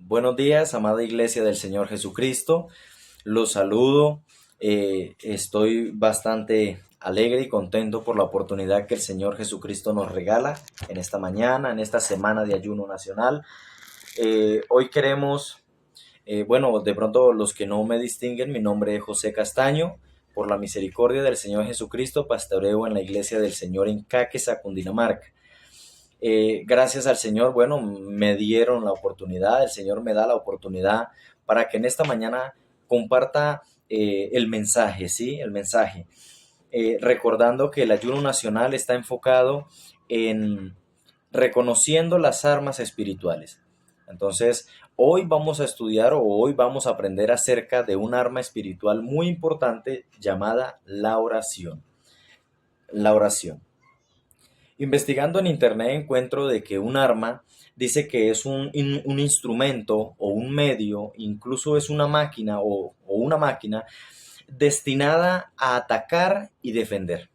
Buenos días, amada Iglesia del Señor Jesucristo. Los saludo. Estoy bastante alegre y contento por la oportunidad que el Señor Jesucristo nos regala en esta mañana, en esta semana de ayuno nacional. Hoy queremos, de pronto los que no me distinguen, mi nombre es José Castaño. Por la misericordia del Señor Jesucristo, pastoreo en la Iglesia del Señor en Caquesa, Cundinamarca. Gracias al Señor, me dieron la oportunidad, el Señor me da la oportunidad para que en esta mañana comparta el mensaje, ¿sí? El mensaje. Recordando que el ayuno nacional está enfocado en reconociendo las armas espirituales. Entonces, hoy vamos a estudiar o hoy vamos a aprender acerca de un arma espiritual muy importante llamada la oración. La oración. Investigando en internet encuentro de que un arma dice que es un instrumento o un medio, incluso es una máquina o una máquina destinada a atacar y defender.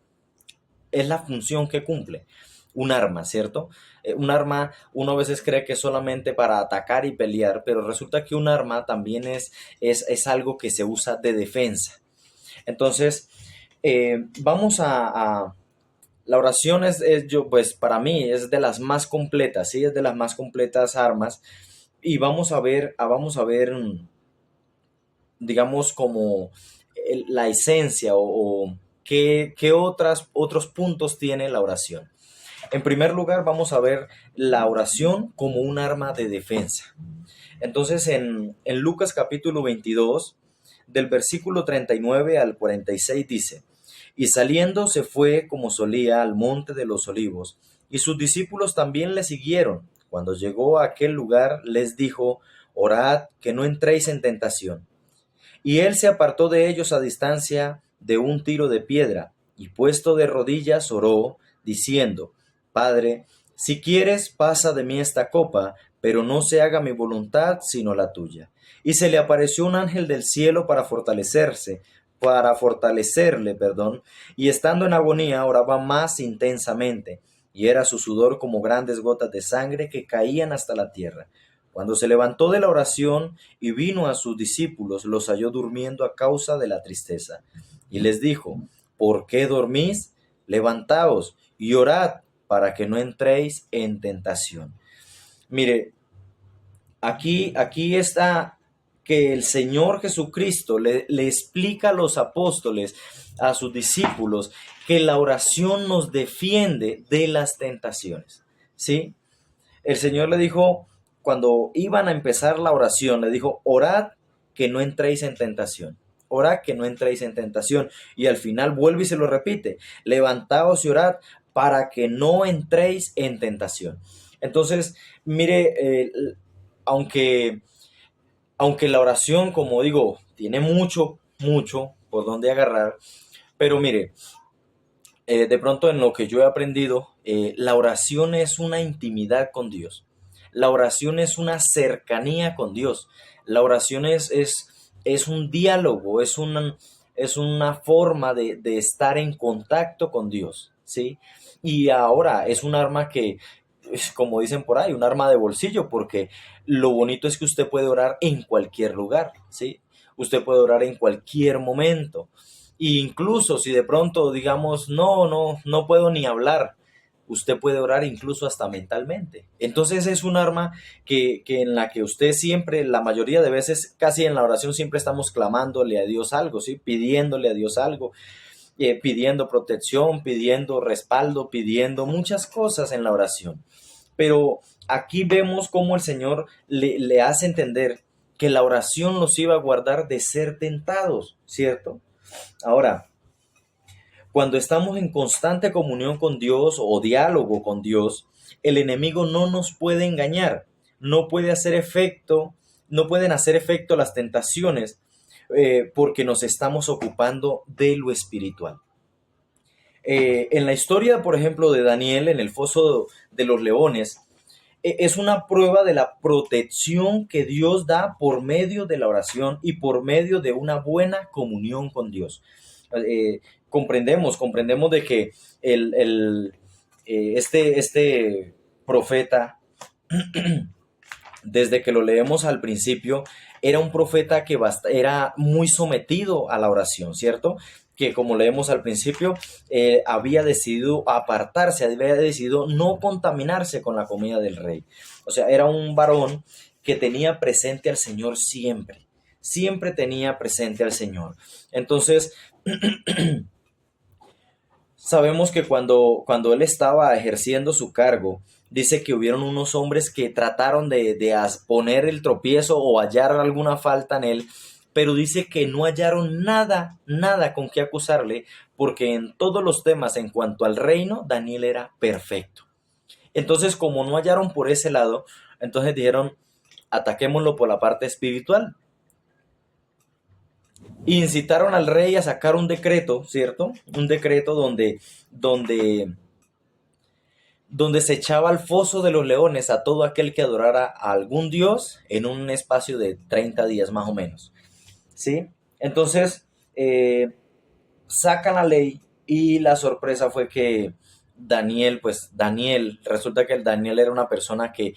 Es la función que cumple un arma, ¿cierto? Un arma uno a veces cree que es solamente para atacar y pelear, pero resulta que un arma también es algo que se usa de defensa. Entonces, vamos a la oración pues para mí es de las más completas, sí, es de las más completas armas. Y vamos a ver, digamos, como la esencia o qué otros puntos tiene la oración. En primer lugar, vamos a ver la oración como un arma de defensa. Entonces, en Lucas capítulo 22, del versículo 39 al 46 dice: Y saliendo se fue como solía al monte de los olivos, y sus discípulos también le siguieron. Cuando llegó a aquel lugar, les dijo: Orad, que no entréis en tentación. Y él se apartó de ellos a distancia de un tiro de piedra, y puesto de rodillas oró, diciendo: Padre, si quieres, pasa de mí esta copa, pero no se haga mi voluntad sino la tuya. Y se le apareció un ángel del cielo para fortalecerle, y estando en agonía oraba más intensamente, y era su sudor como grandes gotas de sangre que caían hasta la tierra. Cuando se levantó de la oración y vino a sus discípulos, los halló durmiendo a causa de la tristeza. Y les dijo: ¿Por qué dormís? Levantaos y orad para que no entréis en tentación. Mire, aquí está que el Señor Jesucristo le explica a los apóstoles, a sus discípulos, que la oración nos defiende de las tentaciones, ¿sí? El Señor le dijo, cuando iban a empezar la oración, le dijo: orad que no entréis en tentación. Orad que no entréis en tentación. Y al final vuelve y se lo repite: levantaos y orad para que no entréis en tentación. Entonces, mire, aunque, aunque la oración, como digo, tiene mucho por donde agarrar, pero mire, de pronto en lo que yo he aprendido, la oración es una intimidad con Dios. La oración es una cercanía con Dios. La oración es un diálogo, es una forma de estar en contacto con Dios, ¿sí? Y ahora es un arma que, como dicen por ahí, un arma de bolsillo, porque lo bonito es que usted puede orar en cualquier lugar, ¿sí? Usted puede orar en cualquier momento. E incluso si de pronto digamos, no puedo ni hablar, usted puede orar incluso hasta mentalmente. Entonces es un arma que en la que usted siempre, la mayoría de veces, casi en la oración siempre estamos clamándole a Dios algo, ¿sí? Pidiéndole a Dios algo, pidiendo protección, pidiendo respaldo, pidiendo muchas cosas en la oración. Pero aquí vemos cómo el Señor le hace entender que la oración nos iba a guardar de ser tentados, ¿cierto? Ahora, cuando estamos en constante comunión con Dios o diálogo con Dios, el enemigo no nos puede engañar, no puede hacer efecto, no pueden hacer efecto las tentaciones, porque nos estamos ocupando de lo espiritual. En la historia, por ejemplo, de Daniel en el foso de los leones, es una prueba de la protección que Dios da por medio de la oración y por medio de una buena comunión con Dios. Comprendemos de que este profeta desde que lo leemos al principio, era un profeta que era muy sometido a la oración, ¿cierto? Que como leemos al principio, había decidido apartarse, había decidido no contaminarse con la comida del rey. O sea, era un varón que tenía presente al Señor siempre, siempre tenía presente al Señor. Entonces, sabemos que cuando él estaba ejerciendo su cargo, dice que hubieron unos hombres que trataron de poner el tropiezo o hallar alguna falta en él, pero dice que no hallaron nada, nada con qué acusarle, porque en todos los temas en cuanto al reino, Daniel era perfecto. Entonces, como no hallaron por ese lado, entonces dijeron, ataquémoslo por la parte espiritual. Incitaron al rey a sacar un decreto, ¿cierto? Un decreto donde, donde se echaba al foso de los leones a todo aquel que adorara a algún dios en un espacio de 30 días más o menos, ¿sí? Entonces, sacan la ley y la sorpresa fue que Daniel, resulta que el Daniel era una persona que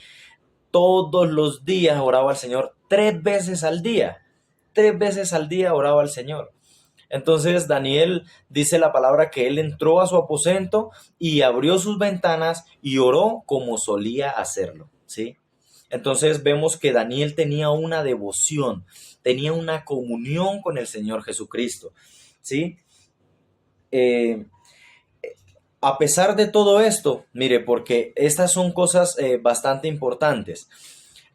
todos los días oraba al Señor 3 veces al día. 3 veces al día oraba al Señor. Entonces Daniel dice la palabra que él entró a su aposento y abrió sus ventanas y oró como solía hacerlo, ¿sí? Entonces vemos que Daniel tenía una devoción, tenía una comunión con el Señor Jesucristo, ¿sí? Eh, a pesar de todo esto, mire, porque estas son cosas bastante importantes.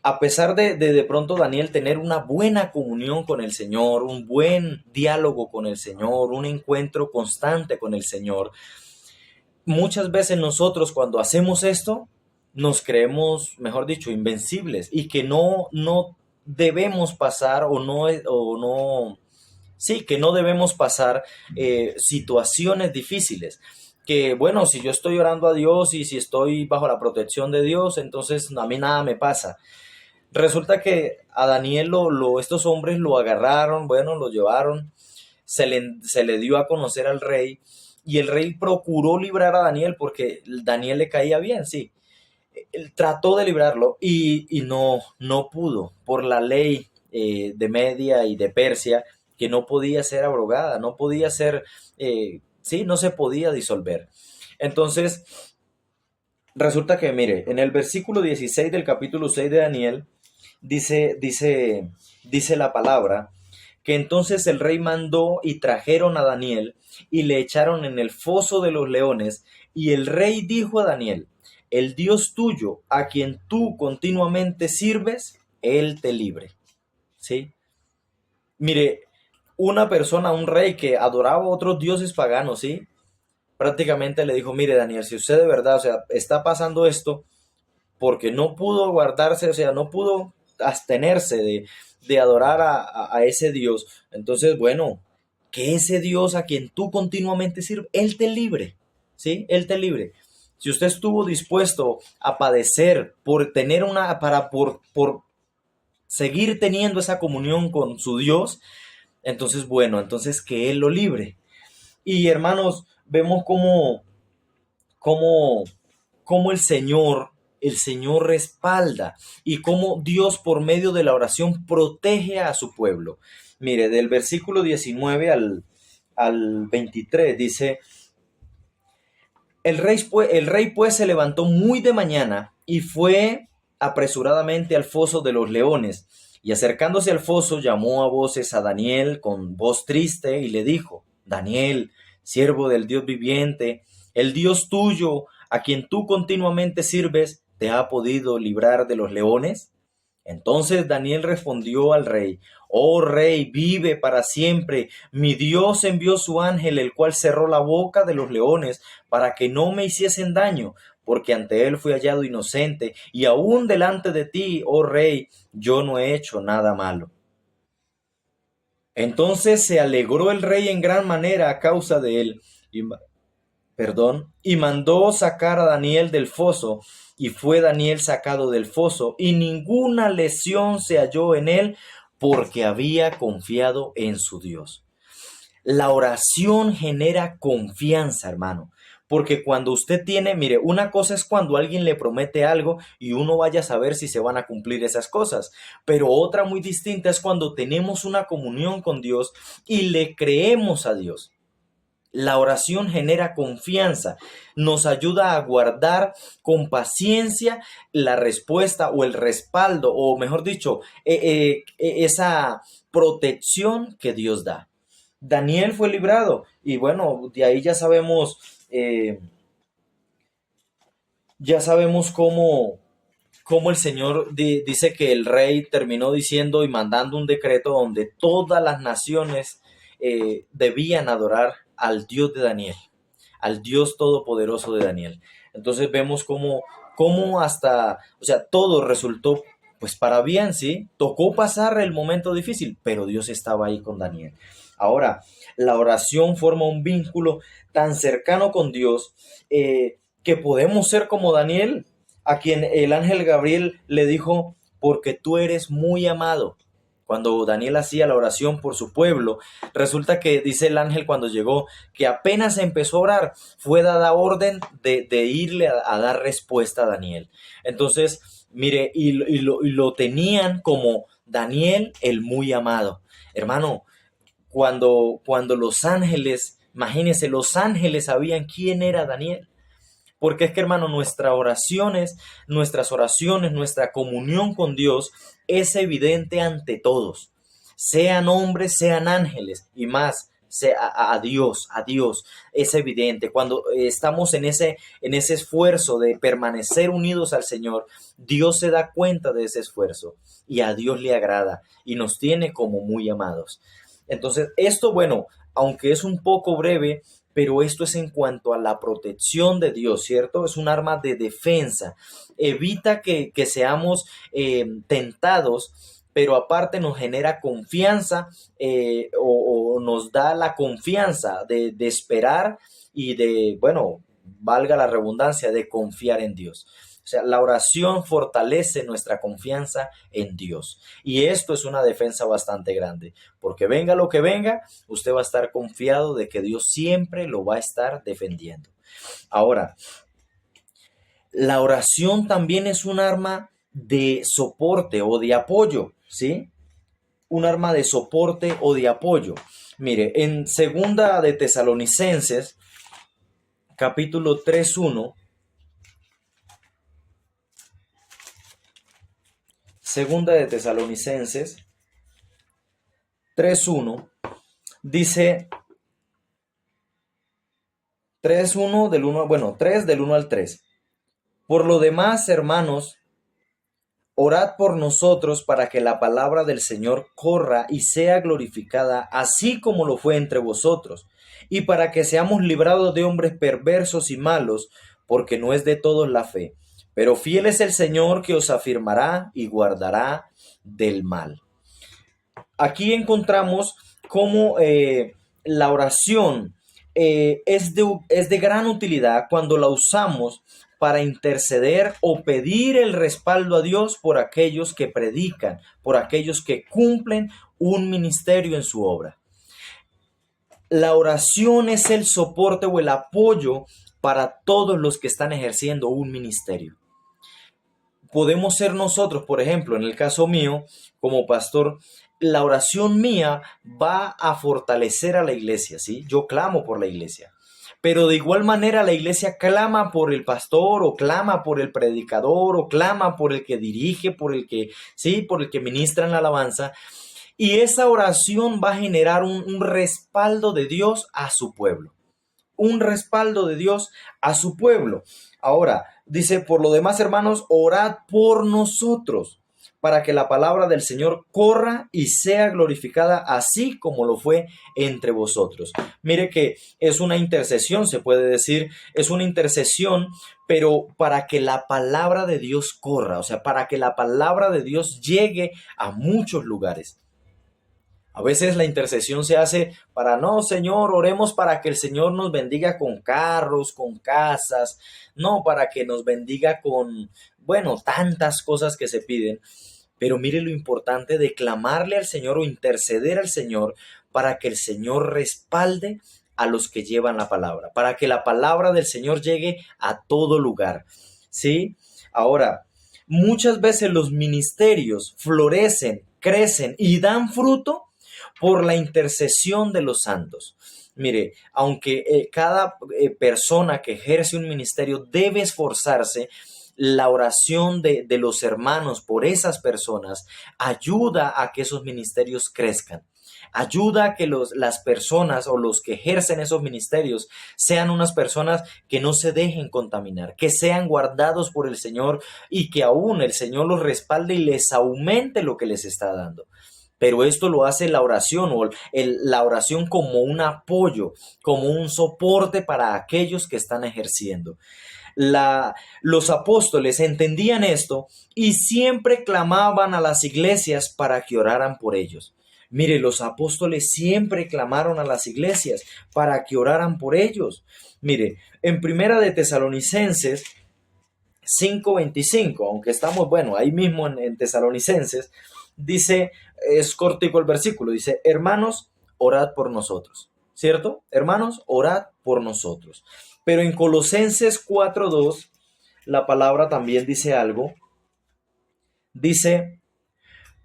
A pesar de pronto Daniel tener una buena comunión con el Señor, un buen diálogo con el Señor, un encuentro constante con el Señor, muchas veces nosotros cuando hacemos esto nos creemos, mejor dicho, invencibles y que no debemos pasar sí, que no debemos pasar situaciones difíciles. Que bueno, si yo estoy orando a Dios y si estoy bajo la protección de Dios, entonces a mí nada me pasa. Resulta que a Daniel estos hombres lo agarraron, bueno, lo llevaron, se le dio a conocer al rey y el rey procuró librar a Daniel porque Daniel le caía bien, sí. Él trató de librarlo y no pudo por la ley de Media y de Persia que no podía ser abrogada, no podía ser, sí, no se podía disolver. Entonces, resulta que, mire, en el versículo 16 del capítulo 6 de Daniel, dice la palabra, que entonces el rey mandó y trajeron a Daniel y le echaron en el foso de los leones, y el rey dijo a Daniel, el Dios tuyo, a quien tú continuamente sirves, él te libre. ¿Sí? Mire, una persona, un rey que adoraba a otros dioses paganos, ¿sí? Prácticamente le dijo, mire Daniel, si usted de verdad, o sea, está pasando esto, porque no pudo guardarse, o sea, no pudo abstenerse de adorar a ese Dios. Entonces, bueno, que ese Dios a quien tú continuamente sirves, Él te libre, ¿sí? Él te libre. Si usted estuvo dispuesto a padecer por tener por seguir teniendo esa comunión con su Dios, entonces, bueno, entonces que Él lo libre. Y hermanos, vemos cómo, cómo el Señor respalda y cómo Dios por medio de la oración protege a su pueblo. Mire, del versículo 19 al 23 dice, el rey pues se levantó muy de mañana y fue apresuradamente al foso de los leones. Y acercándose al foso llamó a voces a Daniel con voz triste y le dijo, Daniel, siervo del Dios viviente, el Dios tuyo, a quien tú continuamente sirves, ¿te ha podido librar de los leones? Entonces Daniel respondió al rey, oh rey, vive para siempre. Mi Dios envió su ángel, el cual cerró la boca de los leones para que no me hiciesen daño, porque ante él fui hallado inocente, y aún delante de ti, oh rey, yo no he hecho nada malo. Entonces se alegró el rey en gran manera a causa de él, y, y mandó sacar a Daniel del foso, y fue Daniel sacado del foso, y ninguna lesión se halló en él, porque había confiado en su Dios. La oración genera confianza, hermano, porque cuando usted tiene, mire, una cosa es cuando alguien le promete algo y uno vaya a saber si se van a cumplir esas cosas, pero otra muy distinta es cuando tenemos una comunión con Dios y le creemos a Dios. La oración genera confianza, nos ayuda a guardar con paciencia la respuesta o el respaldo, o mejor dicho, esa protección que Dios da. Daniel fue librado y bueno, de ahí eh, ya sabemos cómo el Señor dice que el rey terminó diciendo y mandando un decreto donde todas las naciones debían adorar al Dios de Daniel, al Dios todopoderoso de Daniel. Entonces vemos cómo hasta, o sea, todo resultó pues para bien, ¿sí? Tocó pasar el momento difícil, pero Dios estaba ahí con Daniel. Ahora, la oración forma un vínculo tan cercano con Dios que podemos ser como Daniel, a quien el ángel Gabriel le dijo, porque tú eres muy amado. Cuando Daniel hacía la oración por su pueblo, resulta que dice el ángel cuando llegó que apenas empezó a orar, fue dada orden de irle a dar respuesta a Daniel. Entonces, mire, y lo tenían como Daniel el muy amado. Hermano, cuando los ángeles, imagínense, los ángeles sabían quién era Daniel. Porque es que, hermano, nuestras oraciones, nuestra comunión con Dios es evidente ante todos. Sean hombres, sean ángeles y más, a Dios, es evidente. Cuando estamos en ese esfuerzo de permanecer unidos al Señor, Dios se da cuenta de ese esfuerzo y a Dios le agrada y nos tiene como muy amados. Entonces, esto, bueno, aunque es un poco breve, pero esto es en cuanto a la protección de Dios, ¿cierto? Es un arma de defensa. Evita que seamos tentados, pero aparte nos genera confianza o nos da la confianza de esperar y de, bueno, valga la redundancia, de confiar en Dios. O sea, la oración fortalece nuestra confianza en Dios. Y esto es una defensa bastante grande, porque venga lo que venga, usted va a estar confiado de que Dios siempre lo va a estar defendiendo. Ahora, la oración también es un arma de soporte o de apoyo, ¿sí? Un arma de soporte o de apoyo. Mire, en segunda de Tesalonicenses, capítulo 3:1, segunda de Tesalonicenses 3:1, dice 3:1 del 1, bueno, 3 del 1 al 3. Por lo demás, hermanos, orad por nosotros para que la palabra del Señor corra y sea glorificada, así como lo fue entre vosotros, y para que seamos librados de hombres perversos y malos, porque no es de todos la fe. Pero fiel es el Señor que os afirmará y guardará del mal. Aquí encontramos cómo la oración es de gran utilidad cuando la usamos para interceder o pedir el respaldo a Dios por aquellos que predican, por aquellos que cumplen un ministerio en su obra. La oración es el soporte o el apoyo para todos los que están ejerciendo un ministerio. Podemos ser nosotros, por ejemplo, en el caso mío, como pastor, la oración mía va a fortalecer a la iglesia, ¿sí? Yo clamo por la iglesia. Pero de igual manera la iglesia clama por el pastor o clama por el predicador o clama por el que dirige, por el que ministra en la alabanza. Y esa oración va a generar un respaldo de Dios a su pueblo. Un respaldo de Dios a su pueblo. Ahora, dice, por lo demás, hermanos, orad por nosotros, para que la palabra del Señor corra y sea glorificada, así como lo fue entre vosotros. Mire que es una intercesión, se puede decir, es una intercesión, pero para que la palabra de Dios corra, o sea, para que la palabra de Dios llegue a muchos lugares. A veces la intercesión se hace para, no, Señor, oremos para que el Señor nos bendiga con carros, con casas, no para que nos bendiga con, bueno, tantas cosas que se piden. Pero mire lo importante de clamarle al Señor o interceder al Señor para que el Señor respalde a los que llevan la palabra, para que la palabra del Señor llegue a todo lugar, ¿sí? Ahora, muchas veces los ministerios florecen, crecen y dan fruto por la intercesión de los santos. Mire, aunque cada persona que ejerce un ministerio debe esforzarse, la oración de los hermanos por esas personas ayuda a que esos ministerios crezcan. Ayuda a que las personas o los que ejercen esos ministerios sean unas personas que no se dejen contaminar, que sean guardados por el Señor y que aún el Señor los respalde y les aumente lo que les está dando. Pero esto lo hace la oración o la oración como un apoyo, como un soporte para aquellos que están ejerciendo. Los apóstoles entendían esto y siempre clamaban a las iglesias para que oraran por ellos. Mire, los apóstoles siempre clamaron a las iglesias para que oraran por ellos. Mire, en Primera de Tesalonicenses 5:25, aunque estamos, bueno, ahí mismo en Tesalonicenses, dice, es cortico el versículo, dice, hermanos, orad por nosotros, ¿cierto? Hermanos, orad por nosotros. Pero en Colosenses 4:2, la palabra también dice algo, dice,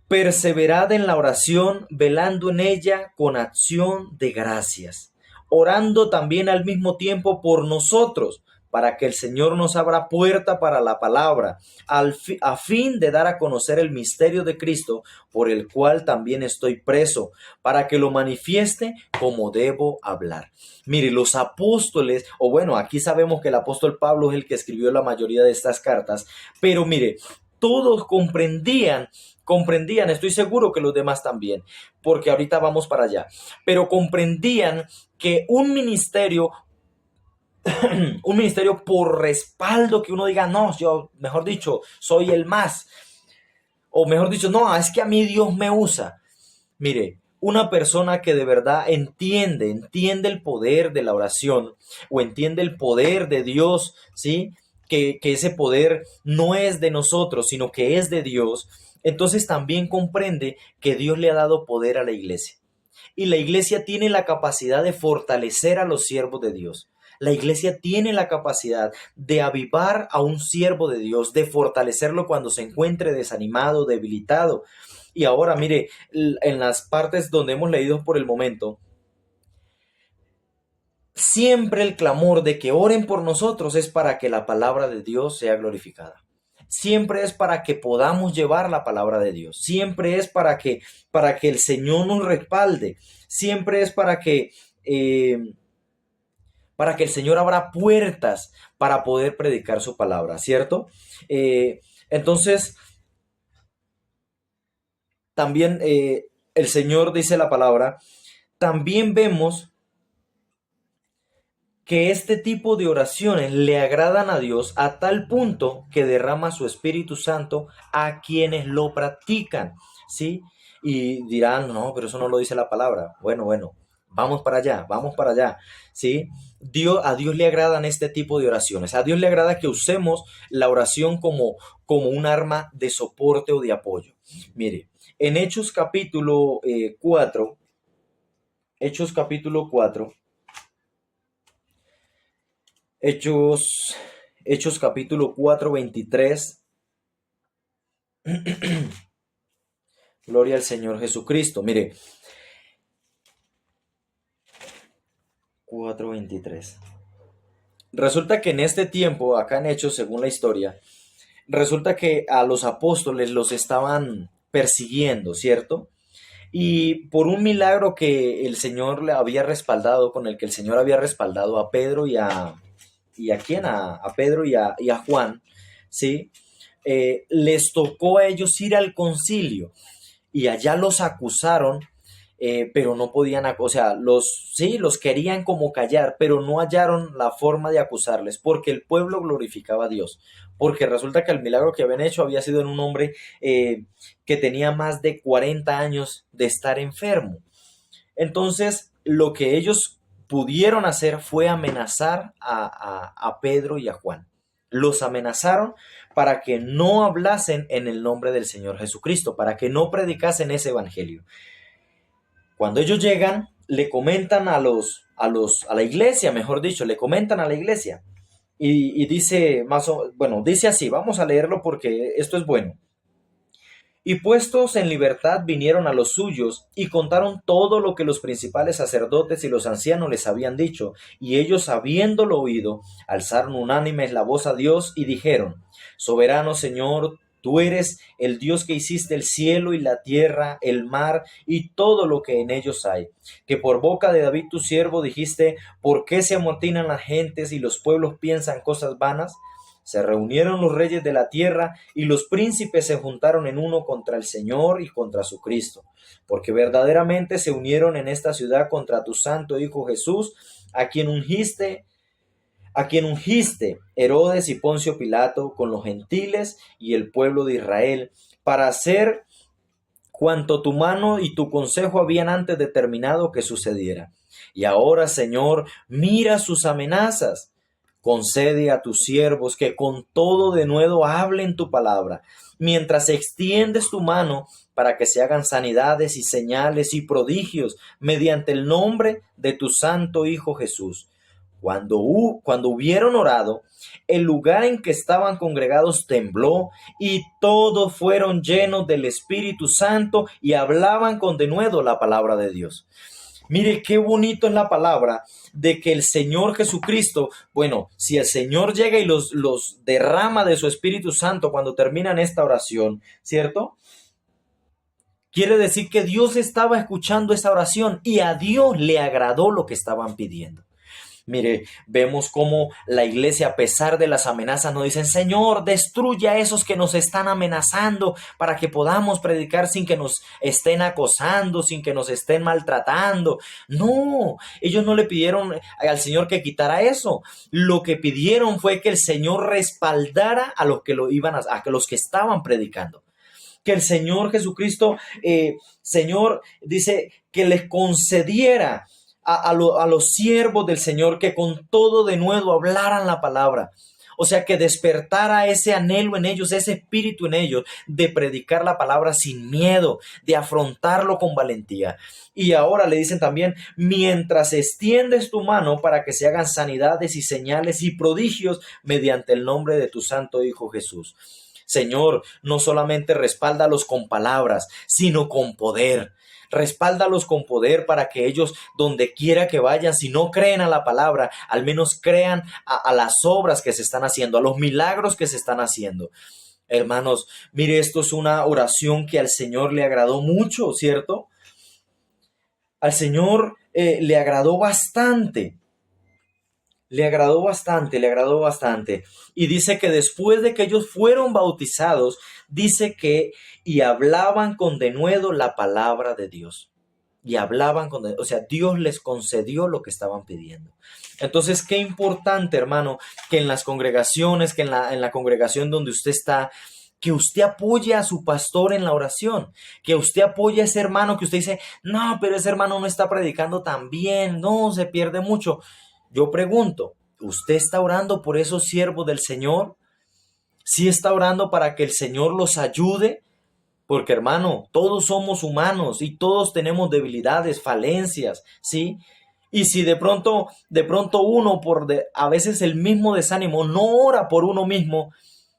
perseverad en la oración, velando en ella con acción de gracias, orando también al mismo tiempo por nosotros, para que el Señor nos abra puerta para la palabra, a fin de dar a conocer el misterio de Cristo, por el cual también estoy preso, para que lo manifieste como debo hablar. Mire, los apóstoles, o bueno, aquí sabemos que el apóstol Pablo es el que escribió la mayoría de estas cartas, pero mire, todos comprendían, estoy seguro que los demás también, porque ahorita vamos para allá, pero comprendían que un ministerio por respaldo, que uno diga, no, yo, mejor dicho, soy el más, o mejor dicho, no, es que a mí Dios me usa. Mire, una persona que de verdad entiende el poder de la oración, o entiende el poder de Dios, ¿sí? Que ese poder no es de nosotros, sino que es de Dios, entonces también comprende que Dios le ha dado poder a la iglesia. Y la iglesia tiene la capacidad de fortalecer a los siervos de Dios. La iglesia tiene la capacidad de avivar a un siervo de Dios, de fortalecerlo cuando se encuentre desanimado, debilitado. Y ahora, mire, en las partes donde hemos leído por el momento, siempre el clamor de que oren por nosotros es para que la palabra de Dios sea glorificada. Siempre es para que podamos llevar la palabra de Dios. Siempre es para que el Señor nos respalde. Siempre es para que el Señor abra puertas para poder predicar su palabra, ¿cierto? Entonces, también el Señor dice la palabra, también vemos que este tipo de oraciones le agradan a Dios a tal punto que derrama su Espíritu Santo a quienes lo practican, ¿sí? Y dirán, no, pero eso no lo dice la palabra. Bueno, vamos para allá, ¿sí? A Dios le agradan este tipo de oraciones. A Dios le agrada que usemos la oración como un arma de soporte o de apoyo. Mire, en Hechos capítulo 4, Hechos capítulo 4, Hechos capítulo 4, 23. Gloria al Señor Jesucristo. Mire, 4:23. Resulta que en este tiempo, acá en Hechos, según la historia, resulta que a los apóstoles los estaban persiguiendo, ¿cierto? Y por un milagro que el Señor le había respaldado, con el que el Señor había respaldado a Pedro ¿a quién? A Pedro y a Juan, ¿sí? Les tocó a ellos ir al concilio y allá los acusaron, pero no podían, o sea, los querían como callar, pero no hallaron la forma de acusarles, porque el pueblo glorificaba a Dios, porque resulta que el milagro que habían hecho había sido en un hombre que tenía más de 40 años de estar enfermo. Entonces, lo que ellos pudieron hacer fue amenazar a Pedro y a Juan. Los amenazaron para que no hablasen en el nombre del Señor Jesucristo, para que no predicasen ese evangelio. Cuando ellos llegan, le comentan a la iglesia, mejor dicho, le comentan a la iglesia. Y dice bueno, dice así, vamos a leerlo porque esto es bueno. Y puestos en libertad vinieron a los suyos y contaron todo lo que los principales sacerdotes y los ancianos les habían dicho. Y ellos, habiéndolo oído, alzaron unánimes la voz a Dios y dijeron: Soberano Señor, tú eres el Dios que hiciste el cielo y la tierra, el mar y todo lo que en ellos hay. Que por boca de David tu siervo dijiste: ¿Por qué se amotinan las gentes y los pueblos piensan cosas vanas? Se reunieron los reyes de la tierra y los príncipes se juntaron en uno contra el Señor y contra su Cristo, porque verdaderamente se unieron en esta ciudad contra tu santo Hijo Jesús, a quien ungiste Herodes y Poncio Pilato con los gentiles y el pueblo de Israel, para hacer cuanto tu mano y tu consejo habían antes determinado que sucediera. Y ahora, Señor, mira sus amenazas. Concede a tus siervos que con todo denuedo hablen tu palabra, mientras extiendes tu mano para que se hagan sanidades y señales y prodigios mediante el nombre de tu santo Hijo Jesús. Cuando hubieron orado, el lugar en que estaban congregados tembló y todos fueron llenos del Espíritu Santo y hablaban con denuedo la palabra de Dios. Mire qué bonito es la palabra de que el Señor Jesucristo, bueno, si el Señor llega y los derrama de su Espíritu Santo cuando terminan esta oración, ¿cierto? Quiere decir que Dios estaba escuchando esa oración y a Dios le agradó lo que estaban pidiendo. Mire, vemos cómo la iglesia, a pesar de las amenazas, nos dicen: Señor, destruye a esos que nos están amenazando para que podamos predicar sin que nos estén acosando, sin que nos estén maltratando. No, ellos no le pidieron al Señor que quitara eso. Lo que pidieron fue que el Señor respaldara a los que a los que estaban predicando. Que el Señor Jesucristo, Señor, dice que les concediera a los siervos del Señor que con todo denuedo hablaran la palabra. O sea, que despertara ese anhelo en ellos, ese espíritu en ellos de predicar la palabra sin miedo, de afrontarlo con valentía. Y ahora le dicen también: mientras extiendes tu mano para que se hagan sanidades y señales y prodigios mediante el nombre de tu santo Hijo Jesús. Señor, no solamente respáldalos con palabras, sino con poder. Respáldalos con poder para que ellos, donde quiera que vayan, si no creen a la palabra, al menos crean a las obras que se están haciendo, a los milagros que se están haciendo. Hermanos, mire, esto es una oración que al Señor le agradó mucho, ¿cierto? Al Señor le agradó bastante. Le agradó bastante, le agradó bastante. Y dice que después de que ellos fueron bautizados, dice que y hablaban con denuedo la palabra de Dios. Y hablaban con denuedo, o sea, Dios les concedió lo que estaban pidiendo. Entonces, qué importante, hermano, que en las congregaciones, que en la congregación donde usted está, que usted apoye a su pastor en la oración, que usted apoye a ese hermano que usted dice: no, pero ese hermano no está predicando tan bien, no, se pierde mucho. Yo pregunto, ¿usted está orando por esos siervos del Señor? ¿Sí está orando para que el Señor los ayude? Porque, hermano, todos somos humanos y todos tenemos debilidades, falencias, ¿sí? Y si de pronto uno a veces el mismo desánimo no ora por uno mismo,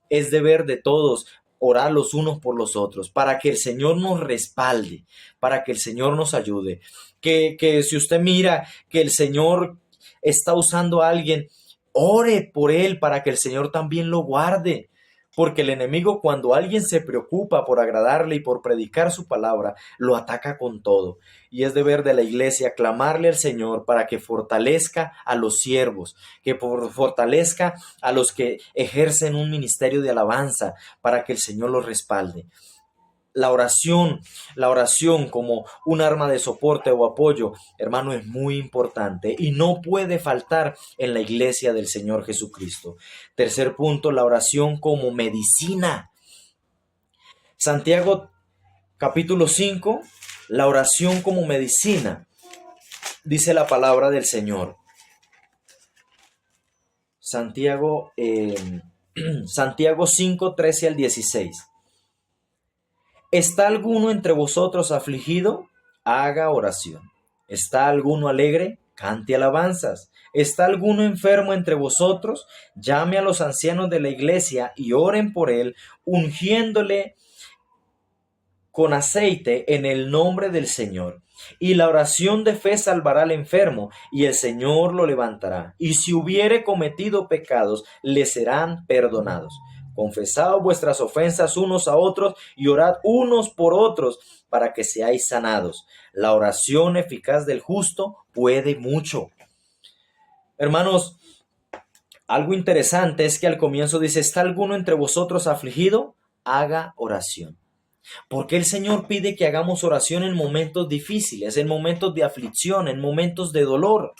es deber de todos orar los unos por los otros, para que el Señor nos respalde, para que el Señor nos ayude. Que si usted mira que el Señor está usando a alguien, ore por él para que el Señor también lo guarde. Porque el enemigo, cuando alguien se preocupa por agradarle y por predicar su palabra, lo ataca con todo. Y es deber de la iglesia clamarle al Señor para que fortalezca a los siervos, que fortalezca a los que ejercen un ministerio de alabanza, para que el Señor los respalde. La oración como un arma de soporte o apoyo, hermano, es muy importante y no puede faltar en la iglesia del Señor Jesucristo. Tercer punto, la oración como medicina. Santiago capítulo 5, la oración como medicina. Dice la palabra del Señor. Santiago 5, 13 al 16. ¿Está alguno entre vosotros afligido? Haga oración. ¿Está alguno alegre? Cante alabanzas. ¿Está alguno enfermo entre vosotros? Llame a los ancianos de la iglesia y oren por él, ungiéndole con aceite en el nombre del Señor. Y la oración de fe salvará al enfermo, y el Señor lo levantará. Y si hubiere cometido pecados, le serán perdonados. Confesad vuestras ofensas unos a otros y orad unos por otros para que seáis sanados. La oración eficaz del justo puede mucho. Hermanos, algo interesante es que al comienzo dice: ¿está alguno entre vosotros afligido? Haga oración. Porque el Señor pide que hagamos oración en momentos difíciles, en momentos de aflicción, en momentos de dolor.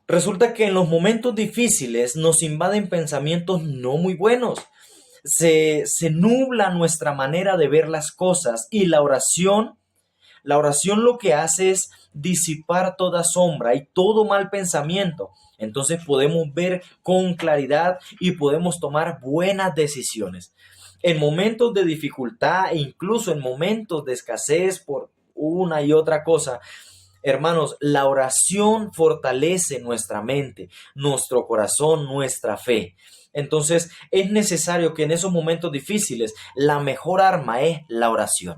Resulta que en los momentos difíciles nos invaden pensamientos no muy buenos. Se nubla nuestra manera de ver las cosas, y la oración lo que hace es disipar toda sombra y todo mal pensamiento. Entonces podemos ver con claridad y podemos tomar buenas decisiones. En momentos de dificultad e incluso en momentos de escasez por una y otra cosa, hermanos, la oración fortalece nuestra mente, nuestro corazón, nuestra fe. Entonces es necesario que en esos momentos difíciles la mejor arma es la oración.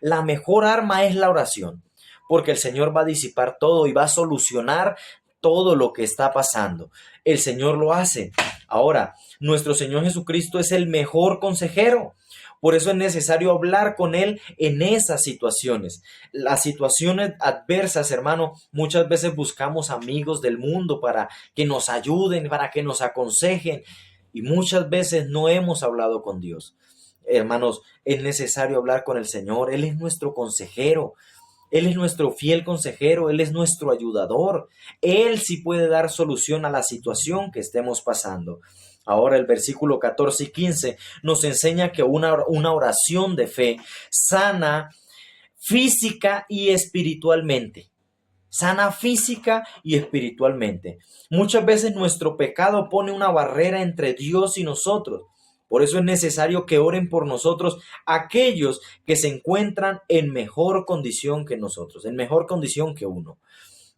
La mejor arma es la oración, porque el Señor va a disipar todo y va a solucionar todo lo que está pasando. El Señor lo hace. Ahora, nuestro Señor Jesucristo es el mejor consejero. Por eso es necesario hablar con Él en esas situaciones. Las situaciones adversas, hermano, muchas veces buscamos amigos del mundo para que nos ayuden, para que nos aconsejen. Y muchas veces no hemos hablado con Dios. Hermanos, es necesario hablar con el Señor. Él es nuestro consejero. Él es nuestro fiel consejero. Él es nuestro ayudador. Él sí puede dar solución a la situación que estemos pasando. Ahora el versículo 14 y 15 nos enseña que una oración de fe sana física y espiritualmente. Sana física y espiritualmente. Muchas veces nuestro pecado pone una barrera entre Dios y nosotros. Por eso es necesario que oren por nosotros aquellos que se encuentran en mejor condición que nosotros, en mejor condición que uno.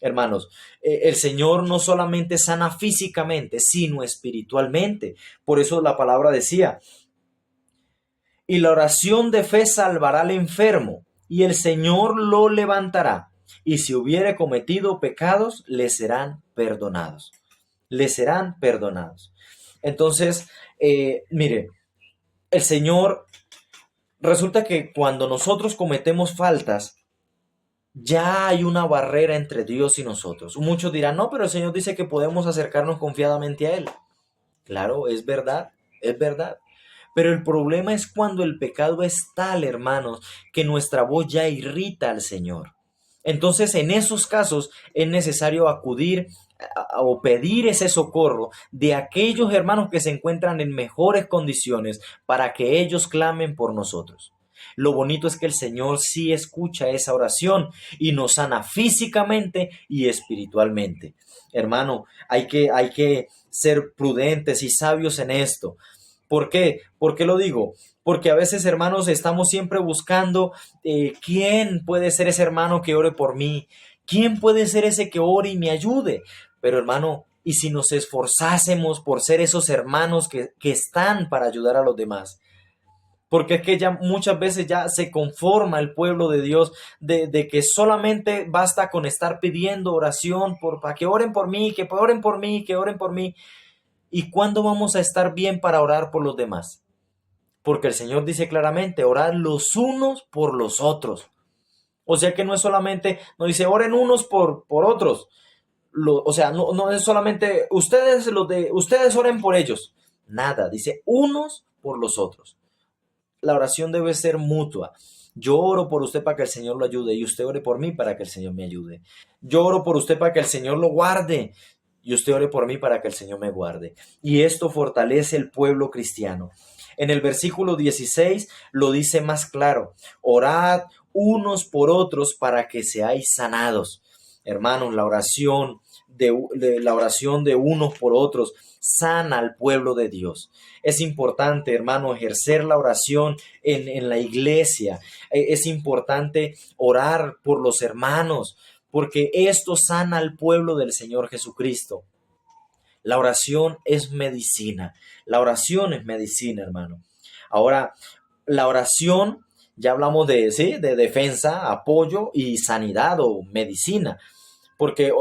Hermanos, el Señor no solamente sana físicamente, sino espiritualmente. Por eso la palabra decía: y la oración de fe salvará al enfermo, y el Señor lo levantará. Y si hubiere cometido pecados, le serán perdonados. Le serán perdonados. Entonces, mire, el Señor, resulta que cuando nosotros cometemos faltas, ya hay una barrera entre Dios y nosotros. Muchos dirán: no, pero el Señor dice que podemos acercarnos confiadamente a Él. Claro, es verdad, es verdad. Pero el problema es cuando el pecado es tal, hermanos, que nuestra voz ya irrita al Señor. Entonces, en esos casos es necesario acudir o pedir ese socorro de aquellos hermanos que se encuentran en mejores condiciones para que ellos clamen por nosotros. Lo bonito es que el Señor sí escucha esa oración y nos sana físicamente y espiritualmente. Hermano, hay que ser prudentes y sabios en esto. ¿Por qué? ¿Por qué lo digo? Porque a veces, hermanos, estamos siempre buscando quién puede ser ese hermano que ore por mí, quién puede ser ese que ore y me ayude. Pero, hermano, ¿y si nos esforzásemos por ser esos hermanos que están para ayudar a los demás? Porque es que ya muchas veces ya se conforma el pueblo de Dios de que solamente basta con estar pidiendo oración para que oren por mí, que oren por mí, que oren por mí. ¿Y cuándo vamos a estar bien para orar por los demás? Porque el Señor dice claramente: orad los unos por los otros. O sea que no es solamente, no dice oren unos por otros. O sea, no es solamente ustedes oren por ellos. Nada, dice unos por los otros. La oración debe ser mutua. Yo oro por usted para que el Señor lo ayude y usted ore por mí para que el Señor me ayude. Yo oro por usted para que el Señor lo guarde y usted ore por mí para que el Señor me guarde. Y esto fortalece el pueblo cristiano. En el versículo 16 lo dice más claro: orad unos por otros para que seáis sanados. Hermanos, la oración de la oración de unos por otros sana al pueblo de Dios. Es importante, hermano, ejercer la oración en la iglesia. Es importante orar por los hermanos, porque esto sana al pueblo del Señor Jesucristo. La oración es medicina. La oración es medicina, hermano. Ahora, la oración, ya hablamos de, ¿sí?, de defensa, apoyo y sanidad o medicina. Porque,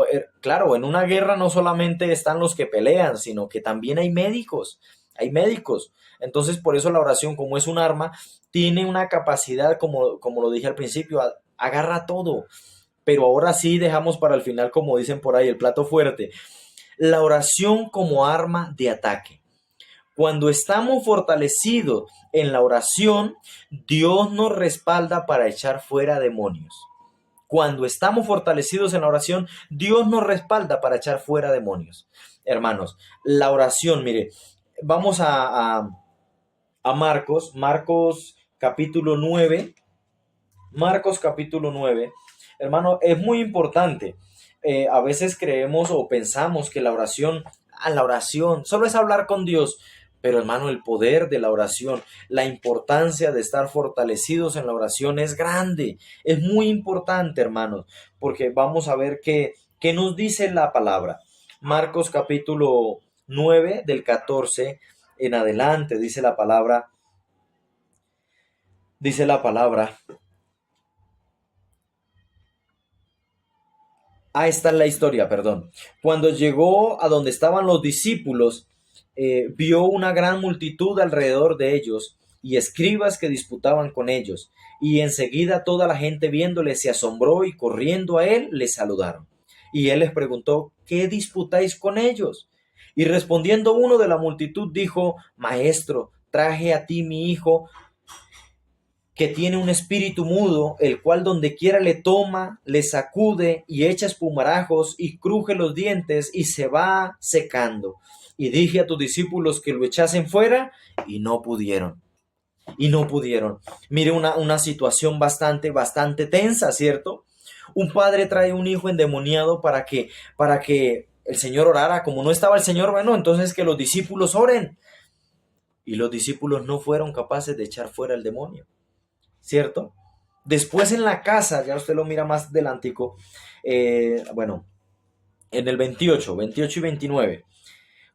claro, en una guerra no solamente están los que pelean, sino que también hay médicos. Hay médicos. Entonces, por eso la oración, como es un arma, tiene una capacidad, como lo dije al principio, agarra todo. Pero ahora sí dejamos para el final, como dicen por ahí, el plato fuerte. La oración como arma de ataque. Cuando estamos fortalecidos en la oración, Dios nos respalda para echar fuera demonios. Cuando estamos fortalecidos en la oración, Dios nos respalda para echar fuera demonios. Hermanos, la oración, mire, vamos a Marcos capítulo 9. Marcos capítulo 9. Hermano, es muy importante. A veces creemos o pensamos que la oración solo es hablar con Dios. Pero hermano, el poder de la oración, la importancia de estar fortalecidos en la oración es grande, es muy importante, hermanos, porque vamos a ver qué nos dice la palabra. Marcos capítulo 9 del 14 en adelante, dice la palabra. Esta es la historia, perdón. Cuando llegó a donde estaban los discípulos, vio una gran multitud alrededor de ellos y escribas que disputaban con ellos. Y enseguida toda la gente viéndole se asombró y corriendo a él le saludaron. Y él les preguntó, ¿qué disputáis con ellos? Y respondiendo uno de la multitud dijo, Maestro, traje a ti mi hijo que tiene un espíritu mudo, el cual donde quiera le toma, le sacude y echa espumarajos y cruje los dientes y se va secando. Y dije a tus discípulos que lo echasen fuera y no pudieron. Y no pudieron. Mire una situación bastante tensa, ¿cierto? Un padre trae un hijo endemoniado para que el Señor orara. Como no estaba el Señor, bueno, entonces que los discípulos oren. Y los discípulos no fueron capaces de echar fuera el demonio, ¿cierto? Después en la casa, ya usted lo mira más adelantico, bueno, en el 28 y 29.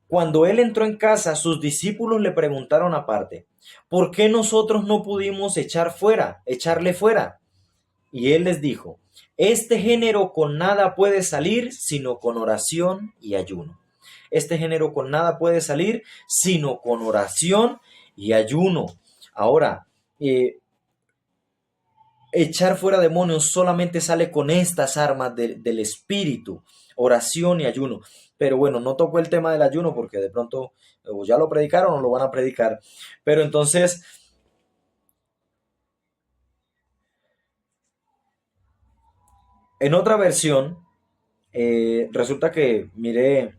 Cuando él entró en casa, sus discípulos le preguntaron aparte, ¿por qué nosotros no pudimos echarle fuera? Y él les dijo, este género con nada puede salir sino con oración y ayuno. Este género con nada puede salir sino con oración y ayuno. Ahora, echar fuera demonios solamente sale con estas armas del espíritu, oración y ayuno. Pero bueno, no tocó el tema del ayuno porque de pronto o ya lo predicaron o lo van a predicar. Pero entonces, en otra versión, resulta que miré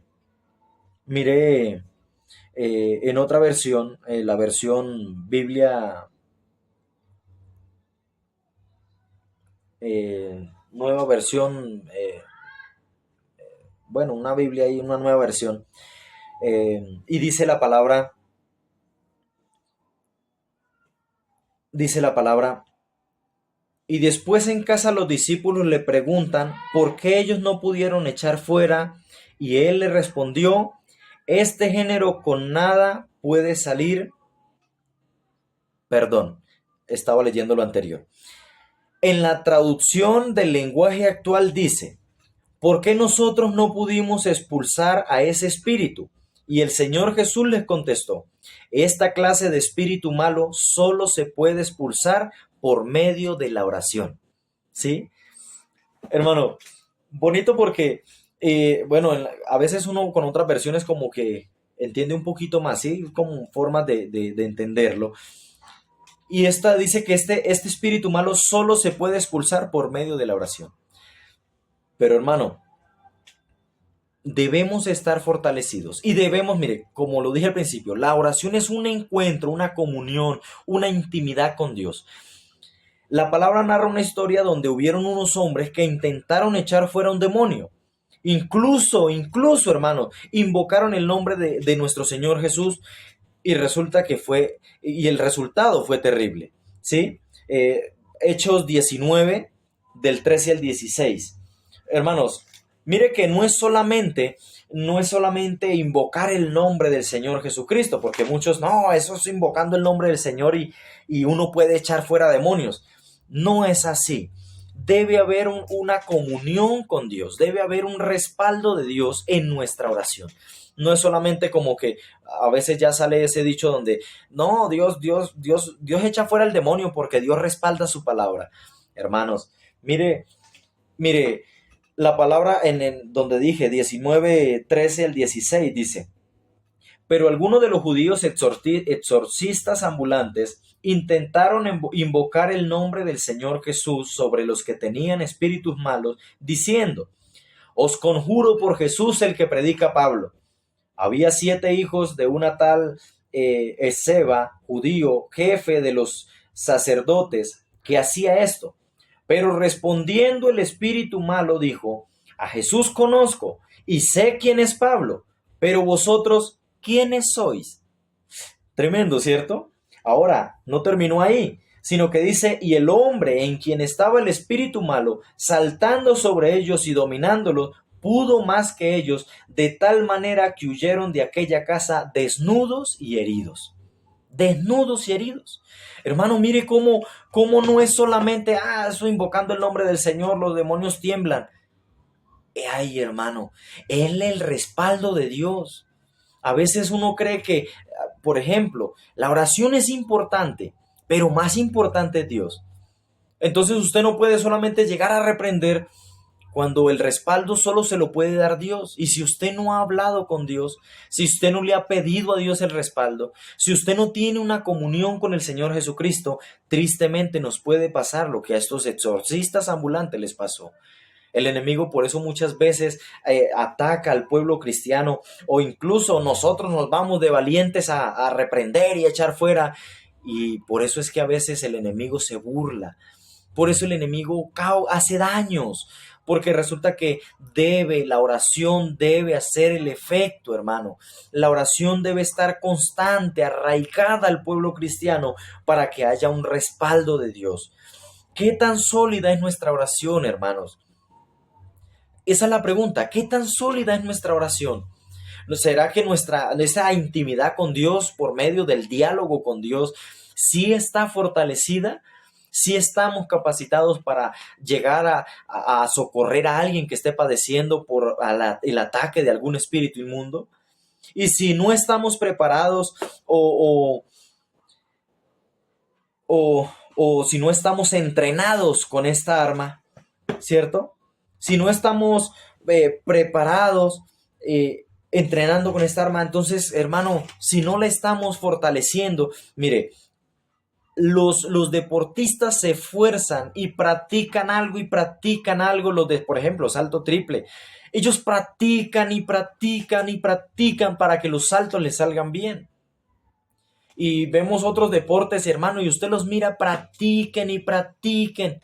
en otra versión, la versión Biblia, nueva versión, bueno, una Biblia y una nueva versión, y dice la palabra, y después en casa los discípulos le preguntan por qué ellos no pudieron echar fuera, y él le respondió, este género con nada puede salir, perdón, estaba leyendo lo anterior. En la traducción del lenguaje actual dice, ¿por qué nosotros no pudimos expulsar a ese espíritu? Y el Señor Jesús les contestó, esta clase de espíritu malo solo se puede expulsar por medio de la oración. ¿Sí? Hermano, bonito porque, bueno, a veces uno con otras versiones como que entiende un poquito más, ¿sí? Como formas de entenderlo. Y esta dice que este espíritu malo solo se puede expulsar por medio de la oración. Pero hermano, debemos estar fortalecidos y debemos, mire, como lo dije al principio, la oración es un encuentro, una comunión, una intimidad con Dios. La palabra narra una historia donde hubieron unos hombres que intentaron echar fuera un demonio Incluso, hermano, invocaron el nombre de nuestro Señor Jesús y resulta que y el resultado fue terrible, ¿sí? Hechos 19, del 13 al 16. Hermanos, mire que no es solamente invocar el nombre del Señor Jesucristo, porque muchos, no, eso es invocando el nombre del Señor y uno puede echar fuera demonios. No es así. Debe haber una comunión con Dios, debe haber un respaldo de Dios en nuestra oración. No es solamente como que a veces ya sale ese dicho donde, no, Dios echa fuera el demonio porque Dios respalda su palabra. Hermanos, mire, la palabra donde dije 19, 13 al 16 dice, pero algunos de los judíos exorcistas ambulantes intentaron invocar el nombre del Señor Jesús sobre los que tenían espíritus malos, diciendo, os conjuro por Jesús el que predica Pablo. Había 7 hijos de una tal Esceva, judío, jefe de los sacerdotes, que hacía esto. Pero respondiendo el espíritu malo dijo, a Jesús conozco y sé quién es Pablo, pero vosotros, ¿quiénes sois? Tremendo, ¿cierto? Ahora, no terminó ahí, sino que dice, y el hombre en quien estaba el espíritu malo, saltando sobre ellos y dominándolos, pudo más que ellos, de tal manera que huyeron de aquella casa desnudos y heridos. Desnudos y heridos. Hermano, mire cómo no es solamente, eso invocando el nombre del Señor, los demonios tiemblan. Ay, hermano, es el respaldo de Dios. A veces uno cree que, por ejemplo, la oración es importante, pero más importante es Dios. Entonces usted no puede solamente llegar a reprender cuando el respaldo solo se lo puede dar Dios. Y si usted no ha hablado con Dios, si usted no le ha pedido a Dios el respaldo, si usted no tiene una comunión con el Señor Jesucristo, tristemente nos puede pasar lo que a estos exorcistas ambulantes les pasó. El enemigo por eso muchas veces ataca al pueblo cristiano, o incluso nosotros nos vamos de valientes a reprender y a echar fuera. Y por eso es que a veces el enemigo se burla. Por eso el enemigo hace daños. Porque resulta que la oración debe hacer el efecto, hermano. La oración debe estar constante, arraigada al pueblo cristiano para que haya un respaldo de Dios. ¿Qué tan sólida es nuestra oración, hermanos? Esa es la pregunta. ¿Qué tan sólida es nuestra oración? ¿Será que esa intimidad con Dios por medio del diálogo con Dios sí está fortalecida? ¿Sí estamos capacitados para llegar a socorrer a alguien que esté padeciendo por el ataque de algún espíritu inmundo? Y si no estamos preparados o si no estamos entrenados con esta arma, ¿cierto? Si no estamos preparados, entrenando con esta arma, entonces, hermano, si no la estamos fortaleciendo, mire, los deportistas se esfuerzan y practican algo, por ejemplo, salto triple. Ellos practican y practican y practican para que los saltos les salgan bien. Y vemos otros deportes, hermano, y usted los mira, practiquen y practiquen.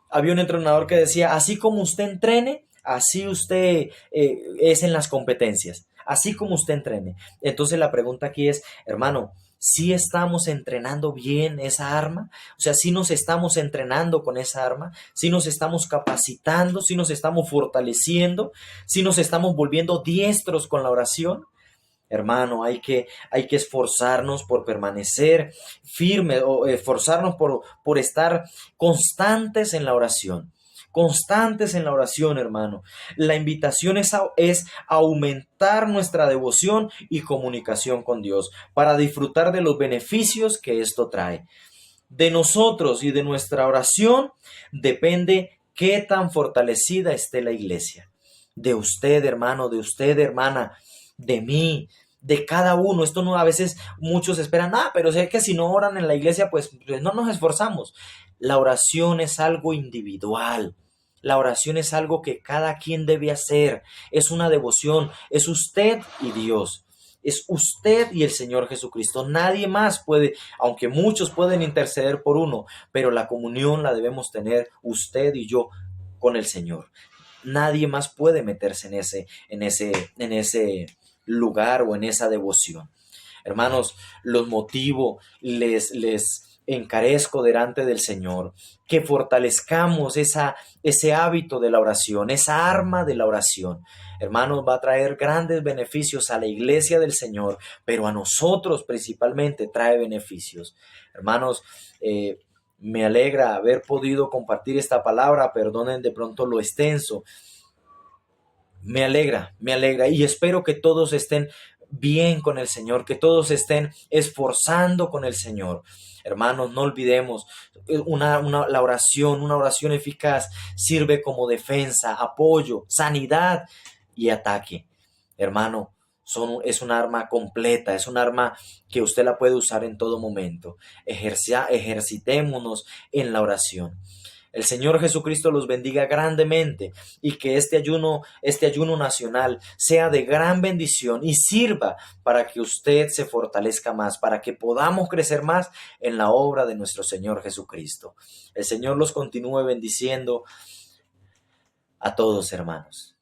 Había un entrenador que decía, así como usted entrene, así usted es en las competencias. Así como usted entrene. Entonces la pregunta aquí es, hermano, ¿sí estamos entrenando bien esa arma? O sea, ¿sí nos estamos entrenando con esa arma? ¿Sí nos estamos capacitando? ¿Sí nos estamos fortaleciendo? ¿Sí nos estamos volviendo diestros con la oración? Hermano, hay que esforzarnos por permanecer firmes, o esforzarnos por estar constantes en la oración. Constantes en la oración, hermano. La invitación es aumentar nuestra devoción y comunicación con Dios para disfrutar de los beneficios que esto trae. De nosotros y de nuestra oración depende qué tan fortalecida esté la iglesia. De usted, hermano, de usted, hermana, de mí, de cada uno. Esto no, a veces muchos esperan, pero sé que si no oran en la iglesia, pues no nos esforzamos. La oración es algo individual. La oración es algo que cada quien debe hacer. Es una devoción. Es usted y Dios. Es usted y el Señor Jesucristo. Nadie más puede, aunque muchos pueden interceder por uno, pero la comunión la debemos tener usted y yo con el Señor. Nadie más puede meterse en ese lugar o en esa devoción. Hermanos, los motivo, les encarezco delante del Señor, que fortalezcamos ese hábito de la oración, esa arma de la oración. Hermanos, va a traer grandes beneficios a la iglesia del Señor, pero a nosotros principalmente trae beneficios. Hermanos, me alegra haber podido compartir esta palabra, perdonen de pronto lo extenso. Me alegra y espero que todos estén bien con el Señor, que todos estén esforzando con el Señor. Hermanos, no olvidemos, una oración eficaz sirve como defensa, apoyo, sanidad y ataque. Hermano, es un arma completa, es un arma que usted la puede usar en todo momento. Ejercitémonos en la oración. El Señor Jesucristo los bendiga grandemente y que este ayuno nacional sea de gran bendición y sirva para que usted se fortalezca más, para que podamos crecer más en la obra de nuestro Señor Jesucristo. El Señor los continúe bendiciendo a todos, hermanos.